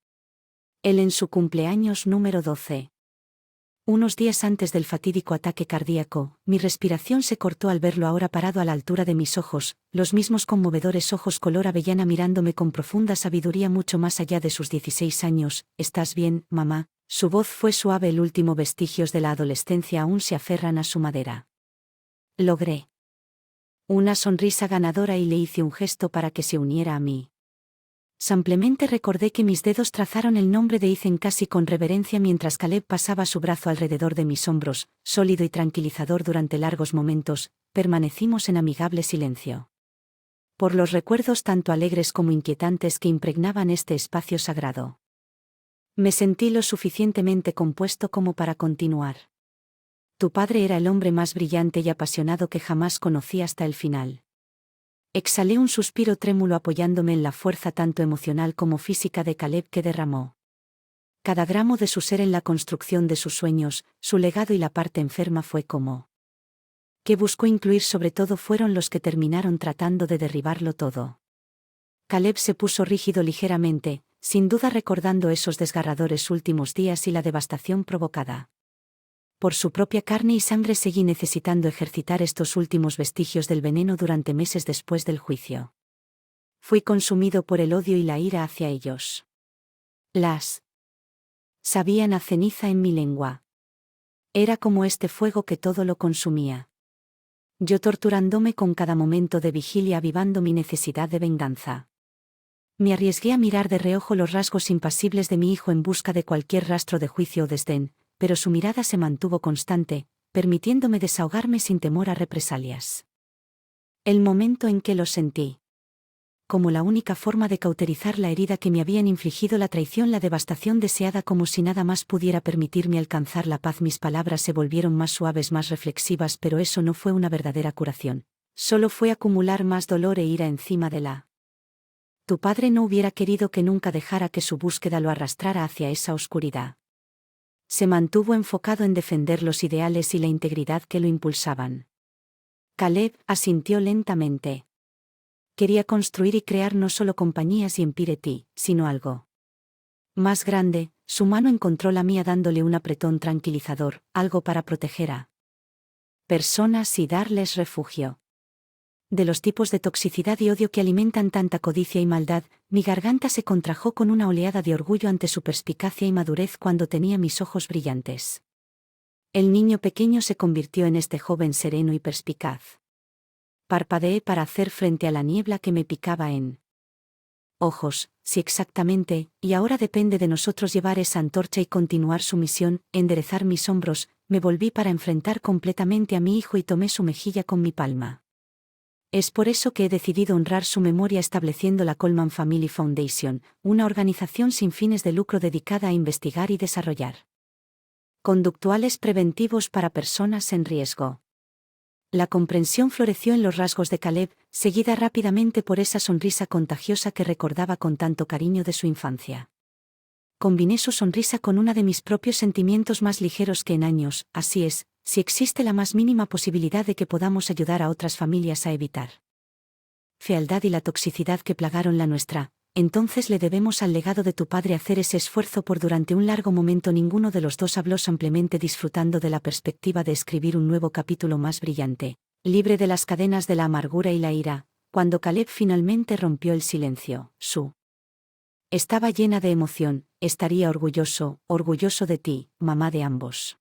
Él en su cumpleaños número 12. Unos días antes del fatídico ataque cardíaco, mi respiración se cortó al verlo ahora parado a la altura de mis ojos, los mismos conmovedores ojos color avellana mirándome con profunda sabiduría mucho más allá de sus 16 años. ¿Estás bien, mamá? Su voz fue suave. El último vestigios de la adolescencia aún se aferran a su madera. Logré una sonrisa ganadora y le hice un gesto para que se uniera a mí. Simplemente recordé que mis dedos trazaron el nombre de Ethan casi con reverencia mientras Caleb pasaba su brazo alrededor de mis hombros, sólido y tranquilizador. Durante largos momentos, permanecimos en amigable silencio. Por los recuerdos tanto alegres como inquietantes que impregnaban este espacio sagrado. Me sentí lo suficientemente compuesto como para continuar. Tu padre era el hombre más brillante y apasionado que jamás conocí hasta el final. Exhalé un suspiro trémulo apoyándome en la fuerza tanto emocional como física de Caleb, que derramó cada gramo de su ser en la construcción de sus sueños. Su legado y la parte enferma fue como que buscó incluir sobre todo fueron los que terminaron tratando de derribarlo todo. Caleb se puso rígido ligeramente, sin duda recordando esos desgarradores últimos días y la devastación provocada por su propia carne y sangre. Seguí necesitando ejercitar estos últimos vestigios del veneno durante meses después del juicio. Fui consumido por el odio y la ira hacia ellos. Las sabían a ceniza en mi lengua. Era como este fuego que todo lo consumía. Yo torturándome con cada momento de vigilia, avivando mi necesidad de venganza. Me arriesgué a mirar de reojo los rasgos impasibles de mi hijo en busca de cualquier rastro de juicio o desdén, pero su mirada se mantuvo constante, permitiéndome desahogarme sin temor a represalias. El momento en que lo sentí. Como la única forma de cauterizar la herida que me habían infligido la traición, la devastación deseada, como si nada más pudiera permitirme alcanzar la paz. Mis palabras se volvieron más suaves, más reflexivas, pero eso no fue una verdadera curación. Solo fue acumular más dolor e ira encima de la. Tu padre no hubiera querido que nunca dejara que su búsqueda lo arrastrara hacia esa oscuridad. Se mantuvo enfocado en defender los ideales y la integridad que lo impulsaban. Caleb asintió lentamente. Quería construir y crear no solo compañías y Empire Tea, sino algo más grande. Su mano encontró la mía dándole un apretón tranquilizador, algo para proteger a personas y darles refugio. De los tipos de toxicidad y odio que alimentan tanta codicia y maldad, mi garganta se contrajo con una oleada de orgullo ante su perspicacia y madurez cuando tenía mis ojos brillantes. El niño pequeño se convirtió en este joven sereno y perspicaz. Parpadeé para hacer frente a la niebla que me picaba en ojos. Sí, exactamente, y ahora depende de nosotros llevar esa antorcha y continuar su misión. Enderezar mis hombros, me volví para enfrentar completamente a mi hijo y tomé su mejilla con mi palma. Es por eso que he decidido honrar su memoria estableciendo la Coleman Family Foundation, una organización sin fines de lucro dedicada a investigar y desarrollar conductuales preventivos para personas en riesgo. La comprensión floreció en los rasgos de Caleb, seguida rápidamente por esa sonrisa contagiosa que recordaba con tanto cariño de su infancia. Combiné su sonrisa con una de mis propios sentimientos más ligeros que en años. Así es, si existe la más mínima posibilidad de que podamos ayudar a otras familias a evitar fealdad y la toxicidad que plagaron la nuestra, entonces le debemos al legado de tu padre hacer ese esfuerzo. Por durante un largo momento ninguno de los dos habló, ampliamente disfrutando de la perspectiva de escribir un nuevo capítulo más brillante, libre de las cadenas de la amargura y la ira. Cuando Caleb finalmente rompió el silencio, estaba llena de emoción. Estaría orgulloso de ti, mamá de ambos.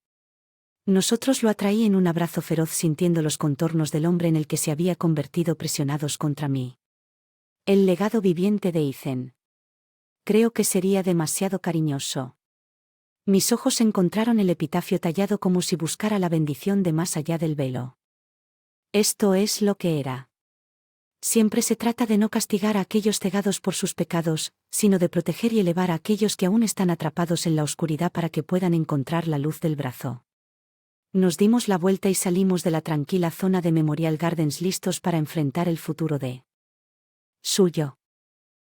Nosotros lo atraí en un abrazo feroz, sintiendo los contornos del hombre en el que se había convertido presionados contra mí. El legado viviente de Ethan. Creo que sería demasiado cariñoso. Mis ojos encontraron el epitafio tallado como si buscara la bendición de más allá del velo. Esto es lo que era. Siempre se trata de no castigar a aquellos cegados por sus pecados, sino de proteger y elevar a aquellos que aún están atrapados en la oscuridad para que puedan encontrar la luz del brazo. Nos dimos la vuelta y salimos de la tranquila zona de Memorial Gardens listos para enfrentar el futuro de suyo.